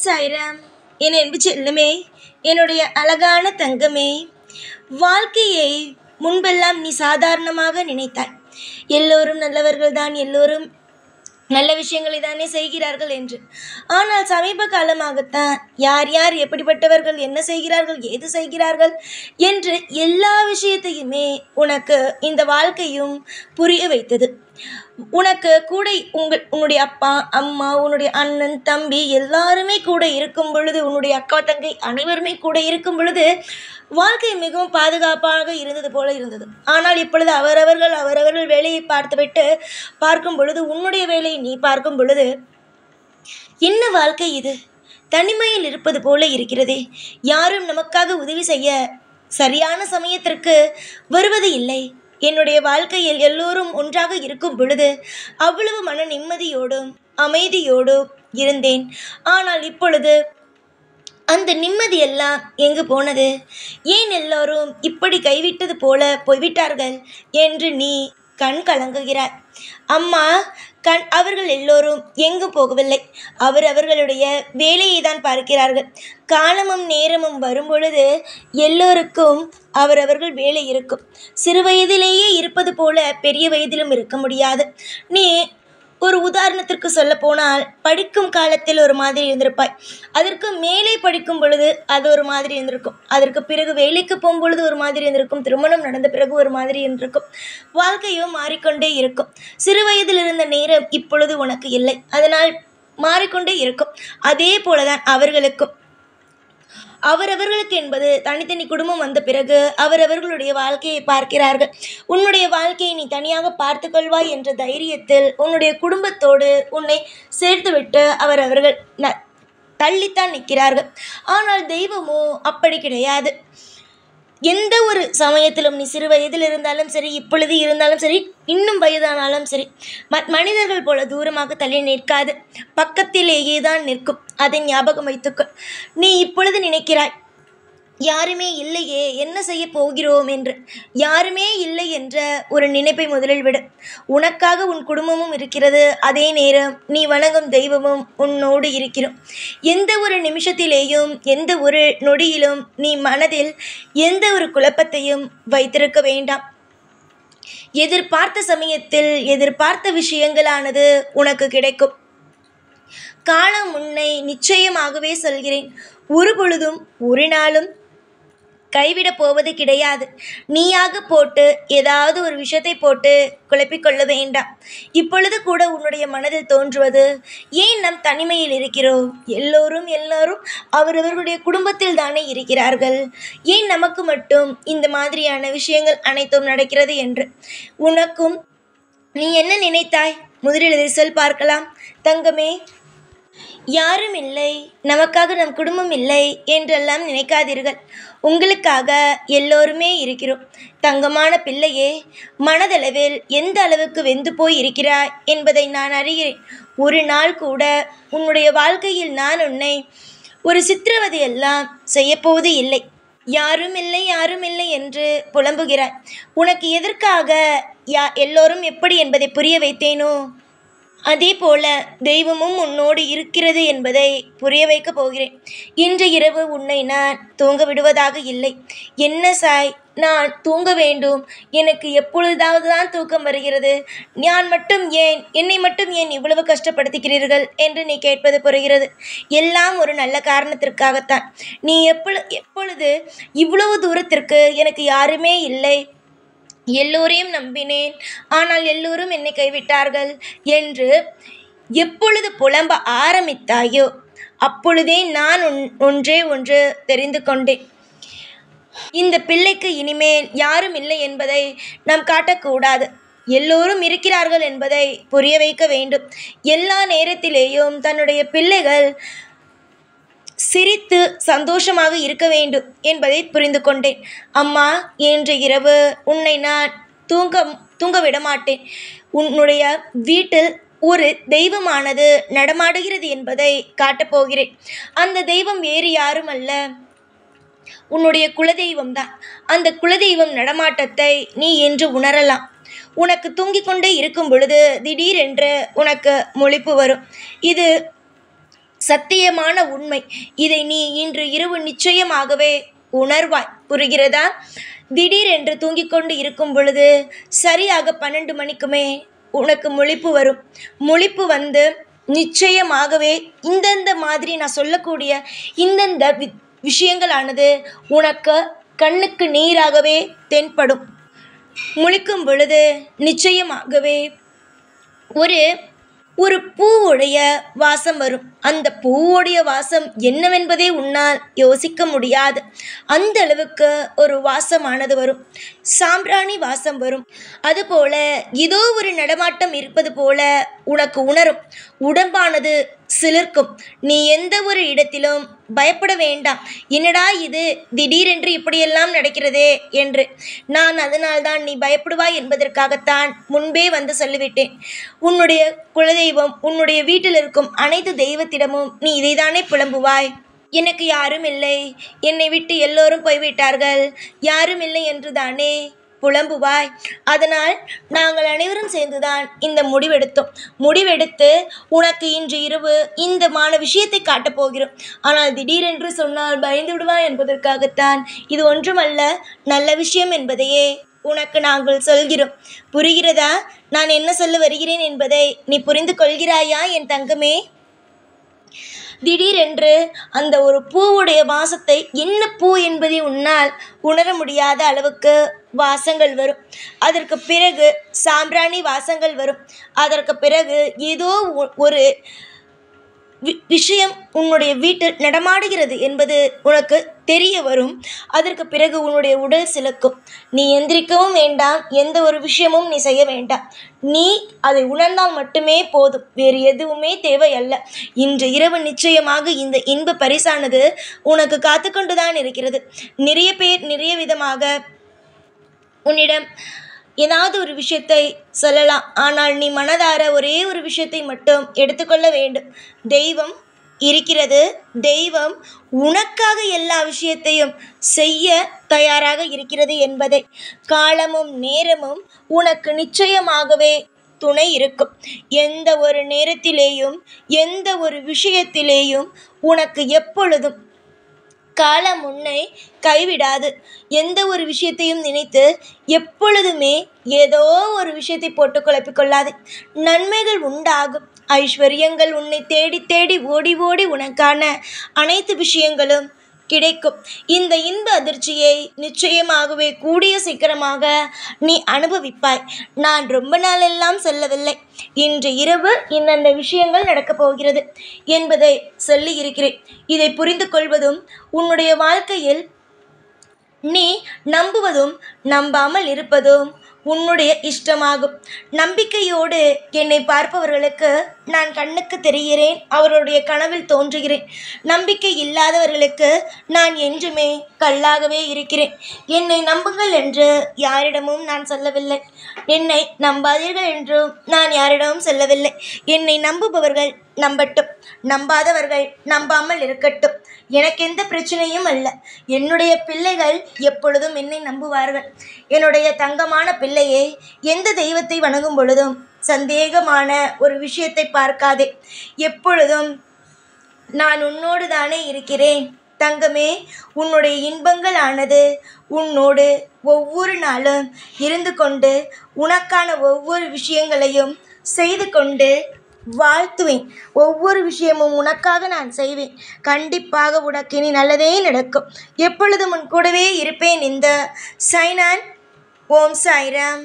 சாய்ராம், என் அன்பு செல்லுமே, என்னுடைய அழகான தங்கமே, வாழ்க்கையை முன்பெல்லாம் நீ சாதாரணமாக நினைத்தாய். எல்லோரும் நல்லவர்கள்தான், எல்லோரும் நல்ல விஷயங்களை தானே செய்கிறார்கள் என்று. ஆனால் சமீப காலமாகத்தான் யார் யார் எப்படிப்பட்டவர்கள், என்ன செய்கிறார்கள், ஏது செய்கிறார்கள் என்று எல்லா விஷயத்தையுமே உனக்கு இந்த வாழ்க்கையும் புரிய வைத்தது. உனக்கு கூட உன்னுடைய அப்பா அம்மா, உன்னுடைய அண்ணன் தம்பி எல்லாருமே கூட இருக்கும் பொழுது, உன்னுடைய அக்கா தங்கை அனைவருமே கூட இருக்கும் பொழுது வாழ்க்கை மிகவும் பாதுகாப்பாக இருந்தது போல இருந்தது. ஆனால் இப்பொழுது அவரவர்கள் வேலையை பார்த்துவிட்டு பார்க்கும் பொழுது, உன்னுடைய வேலையை நீ பார்க்கும் பொழுது, என்ன வாழ்க்கை இது, தனிமையில் இருப்பது போல இருக்கிறதே. யாரும் நமக்காக உதவி செய்ய சரியான சமயத்திற்கு வருவது இல்லை. என்னுடைய வாழ்க்கையில் எல்லோரும் ஒன்றாக இருக்கும் பொழுது அவ்வளவு மன நிம்மதியோடும் அமைதியோடும் இருந்தேன். ஆனால் இப்பொழுது அந்த நிம்மதியெல்லாம் எங்கு போனது? ஏன் எல்லோரும் இப்படி கைவிட்டது போல போய்விட்டார்கள் என்று நீ கண் கலங்குகிறாய். அம்மா, அவர்கள் எல்லோரும் எங்கும் போகவில்லை. அவர்களுடைய வேலையை தான் பார்க்கிறார்கள். காலமும் நேரமும் வரும்பொழுது எல்லோருக்கும் அவர்கள் வேலை இருக்கும். சிறு வயதிலேயே இருப்பது போல பெரிய வயதிலும் இருக்க முடியாது. நீ ஒரு உதாரணத்திற்கு சொல்ல போனால், படிக்கும் காலத்தில் ஒரு மாதிரி இருந்திருப்பாய். அதற்கு மேலே படிக்கும் பொழுது அது ஒரு மாதிரி இருந்திருக்கும். அதற்கு பிறகு வேலைக்கு போகும்பொழுது ஒரு மாதிரி இருந்திருக்கும். திருமணம் நடந்த பிறகு ஒரு மாதிரி இருந்திருக்கும். வாழ்க்கையும் மாறிக்கொண்டே இருக்கும். சிறு வயதில் இருந்த நேரம் இப்பொழுது உனக்கு இல்லை, அதனால் மாறிக்கொண்டே இருக்கும். அதே போலதான் அவர்களுக்கும். அவர்களுக்கு என்பது தனித்தனி குடும்பம் வந்த பிறகு அவர்களுடைய வாழ்க்கையை பார்க்கிறார்கள். உன்னுடைய வாழ்க்கையை நீ தனியாக பார்த்து கொள்வாய் என்ற தைரியத்தில் உன்னுடைய குடும்பத்தோடு உன்னை சேர்த்துவிட்டு அவர்கள் தள்ளித்தான் நிற்கிறார்கள். ஆனால் தெய்வமோ அப்படி கிடையாது. எந்த ஒரு சமயத்திலும், நீ சிறு வயதில் இருந்தாலும் சரி, இப்பொழுது இருந்தாலும் சரி, இன்னும் வயதானாலும் சரி, மனிதர்கள் போல தூரமாக தள்ளி நிற்காது, பக்கத்திலேயே தான் நிற்கும். அதை ஞாபகம் வைத்துக்கொள். நீ இப்பொழுது நினைக்கிறாய், யாருமே இல்லையே, என்ன செய்ய போகிறோம் என்று. யாருமே இல்லை என்ற ஒரு நினைப்பை முதலில் விடு. உனக்காக உன் குடும்பமும் இருக்கிறது, அதே நேரம் நீ வணங்கும் தெய்வமும் உன்னோடு இருக்கிறோம். எந்த ஒரு நிமிஷத்திலேயும், எந்த ஒரு நொடியிலும் நீ மனதில் எந்த ஒரு குழப்பத்தையும் வைத்திருக்க வேண்டாம். எதிர்பார்த்த சமயத்தில் எதிர்பார்த்த விஷயங்களானது உனக்கு கிடைக்கும். காலம் உன்னை நிச்சயமாகவே சொல்கிறேன், ஒரு பொழுதும் ஒரு நாளும் கைவிட போவது கிடையாது. நீயாக போட்டு ஏதாவது ஒரு விஷயத்தை போட்டு குழப்பிக்கொள்ள வேண்டாம். இப்பொழுது கூட உன்னுடைய மனதில் தோன்றுவது, ஏன் நம் தனிமையில் இருக்கிறோம், எல்லோரும் அவரவர்களுடைய குடும்பத்தில் தானே இருக்கிறார்கள், ஏன் நமக்கு மட்டும் இந்த மாதிரியான விஷயங்கள் அனைத்தும் நடக்கிறது என்று. உனக்கும் நீ என்ன நினைத்தாய்? முதலில் சொல் பார்க்கலாம். தங்கமே, யாரும் இல்லை, நமக்காக நம் குடும்பம் இல்லை என்றெல்லாம் நினைக்காதீர்கள். உங்களுக்காக எல்லோருமே இருக்கிறோம். தங்கமான பிள்ளையே, மனதளவில் எந்த அளவுக்கு வெந்து போய் இருக்கிறாய் என்பதை நான் அறிகிறேன். ஒரு நாள் கூட உன்னுடைய வாழ்க்கையில் நான் உன்னை ஒரு சித்திரவதையெல்லாம் செய்யப்போவது இல்லை. யாரும் இல்லை என்று புலம்புகிறாய். உனக்கு எதற்காக எல்லோரும் எப்படி என்பதை புரிய வைத்தேனோ, அதே போல தெய்வமும் உன்னோடு இருக்கிறது என்பதை புரிய வைக்கப் போகிறேன். இன்று இரவு உன்னை நான் தூங்க விடுவதாக இல்லை. என்ன சாய், நான் தூங்க வேண்டும், எனக்கு எப்பொழுதாவது தான் தூக்கம் வருகிறது, என்னை மட்டும் ஏன் இவ்வளவு கஷ்டப்படுத்துகிறீர்கள் என்று நீ கேட்பது புரிகிறது. எல்லாம் ஒரு நல்ல காரணத்திற்காகத்தான். நீ எப்பொழுது இவ்வளவு தூரத்திற்கு எனக்கு யாருமே இல்லை, எல்லோரையும் நம்பினேன், ஆனால் எல்லோரும் என்னை கைவிட்டார்கள் என்று எப்பொழுது புலம்ப ஆரம்பித்தாயோ அப்பொழுதே நான் ஒன்று தெரிந்து கொண்டேன். இந்த பிள்ளைக்கு இனிமேல் யாரும் இல்லை என்பதை நாம் காட்டக்கூடாது. எல்லோரும் இருக்கிறார்கள் என்பதை புரிய வைக்க வேண்டும். எல்லா நேரத்திலேயும் தன்னுடைய பிள்ளைகள் சிரித்து சந்தோஷமாக இருக்க வேண்டும் என்பதை புரிந்து கொண்டேன். அம்மா, இன்று இரவு உன்னை நான் தூங்க விட மாட்டேன். உன்னுடைய வீட்டில் ஒரு தெய்வமானது நடமாடுகிறது என்பதை காட்டப்போகிறேன். அந்த தெய்வம் வேறு யாரும் அல்ல, உன்னுடைய குலதெய்வம் தான். அந்த குலதெய்வம் நடமாட்டத்தை நீ என்று உணரலாம். உனக்கு தூங்கிக் கொண்டே இருக்கும் பொழுது திடீரென்று உனக்கு முழிப்பு வரும். இது சத்தியமான உண்மை. இதை நீ இன்று இரவு நிச்சயமாகவே உணர்வாய். புரிகிறதா? திடீரென்று தூங்கிக் கொண்டு இருக்கும் பொழுது சரியாக 12 மணிக்குமே உனக்கு முழிப்பு வரும். முழிப்பு வந்து நிச்சயமாகவே இந்தந்த மாதிரி நான் சொல்லக்கூடிய இந்தந்த விஷயங்களானது உனக்கு கண்ணுக்கு நீராகவே தென்படும். முழிக்கும் பொழுது நிச்சயமாகவே ஒரு ஒரு பூவுடைய வாசம் வரும். அந்த பூவுடைய வாசம் என்னவென்பதை உன்னால் யோசிக்க முடியாது. அந்த அளவுக்கு ஒரு வாசமானது வரும். சாம்பிராணி வாசம் வரும். அதுபோல ஏதோ ஒரு நடமாட்டம் இருப்பது போல உனக்கு உணரும். உடம்பானது சிலிர்க்கும். நீ எந்த ஒரு இடத்திலும் பயப்பட வேண்டாம். என்னடா இது திடீரென்று இப்படியெல்லாம் நடக்கிறதே என்று. நான் அதனால்தான் நீ பயப்படுவாய் என்பதற்காகத்தான் முன்பே வந்து சொல்லிவிட்டேன். உன்னுடைய குலதெய்வம், உன்னுடைய வீட்டில் இருக்கும் அனைத்து தெய்வத்திடமும் நீ இதைதானே புலம்புவாய். எனக்கு யாரும் இல்லை, என்னை விட்டு எல்லோரும் போய்விட்டார்கள், யாரும் இல்லை என்று தானே புலம்புவாய். அதனால் நாங்கள் அனைவரும் சேர்ந்துதான் இந்த முடிவெடுத்து உனக்கு இன்று இரவு இந்த விஷயத்தை காட்டப் போகிறோம். ஆனால் திடீரென்று சொன்னால் பயந்து விடுவாய் என்பதற்காகத்தான். இது ஒன்றுமல்ல, நல்ல விஷயம் என்பதையே உனக்கு நாங்கள் சொல்கிறோம். புரிகிறதா? நான் என்ன சொல்ல வருகிறேன் என்பதை நீ புரிந்து கொள்கிறாயா என் தங்கமே? திடீரென்று அந்த ஒரு பூவுடைய வாசத்தை, என்ன பூ என்பதை உன்னால் உணர முடியாத அளவுக்கு வாசங்கள் வரும். அதற்கு பிறகு சாம்பிராணி வாசங்கள் வரும். அதற்கு பிறகு ஏதோ ஒரு விஷயம் உன்னுடைய வீட்டில் நடமாடுகிறது என்பது உனக்கு தெரிய வரும். அதற்கு பிறகு உன்னுடைய உடல் சிலுக்கும். நீ எந்திரிக்கவும் வேண்டாம், எந்த ஒரு விஷயமும் நீ செய்ய வேண்டாம். நீ அதை உணர்ந்தால் மட்டுமே போதும், வேறு எதுவுமே தேவையல்ல. இன்று இரவு நிச்சயமாக இந்த இன்ப பரிசானது உனக்கு காத்து கொண்டுதான் இருக்கிறது. நிறைய பேர் நிறைய விதமாக உன்னிடம் ஏதாவது ஒரு விஷயத்தை சொல்லலாம். ஆனால் நீ மனதார ஒரே ஒரு விஷயத்தை மட்டும் எடுத்துக்கொள்ள வேண்டும். தெய்வம் இருக்கிறது. தெய்வம் உனக்காக எல்லா விஷயத்தையும் செய்ய தயாராக இருக்கிறது என்பதை, காலமும் நேரமும் உனக்கு நிச்சயமாகவே துணை இருக்கும். எந்த ஒரு நேரத்திலேயும் எந்த ஒரு விஷயத்திலேயும் உனக்கு எப்பொழுதும் காலம் உன்னை கைவிடாது. எந்த ஒரு விஷயத்தையும் நினைத்து எப்பொழுதுமே ஏதோ ஒரு விஷயத்தை போட்டு குழப்பிக்கொள்ளாது. நன்மைகள் உண்டாகும். ஐஸ்வர்யங்கள் உன்னை தேடி தேடி ஓடி ஓடி உனக்கான அனைத்து விஷயங்களும் கிடைக்கும். இந்த இன்ப அதிர்ச்சியை நிச்சயமாகவே கூடிய சீக்கிரமாக நீ அனுபவிப்பாய். நான் ரொம்ப நாளெல்லாம் சொல்லவில்லை. இன்று இரவு இன்னென்ன விஷயங்கள் நடக்கப் போகிறது என்பதை சொல்லி இருக்கிறேன். இதை புரிந்து கொள்வதும் உன்னுடைய வாழ்க்கையில் நீ நம்புவதும் நம்பாமல் இருப்பதும் உன்னுடைய இஷ்டமாகும். நம்பிக்கையோடு என்னை பார்ப்பவர்களுக்கு நான் கண்ணுக்கு தெரிகிறேன், அவருடைய கனவில் தோன்றுகிறேன். நம்பிக்கை இல்லாதவர்களுக்கு நான் என்றுமே கல்லாகவே இருக்கிறேன். என்னை நம்புங்கள் என்று யாரிடமும் நான் சொல்லவில்லை. என்னை நம்பாதீர்கள் என்றும் நான் யாரிடமும் சொல்லவில்லை. என்னை நம்புபவர்கள் நம்பட்டும், நம்பாதவர்கள் நம்பாமல் இருக்கட்டும். எனக்கு எந்த பிரச்சனையும் அல்ல. என்னுடைய பிள்ளைகள் எப்பொழுதும் என்னை நம்புவார்கள். என்னுடைய தங்கமான பிள்ளையே, எந்த தெய்வத்தை வணங்கும் பொழுதும் சந்தேகமான ஒரு விஷயத்தை பார்க்காதே. எப்பொழுதும் நான் உன்னோடு தானே இருக்கிறேன் தங்கமே. உன்னுடைய இன்பங்கள் ஆனது உன்னோடு ஒவ்வொரு நாளும் இருந்து கொண்டு உனக்கான ஒவ்வொரு விஷயங்களையும் செய்து கொண்டு வாழ்த்துவேன். ஒவ்வொரு விஷயமும் உனக்காக நான் செய்வேன். கண்டிப்பாக உனக்கு இனி நல்லதே நடக்கும். எப்பொழுதும் உன் கூடவே இருப்பேன். இந்த சைனான். ஓம் சாய்ராம்.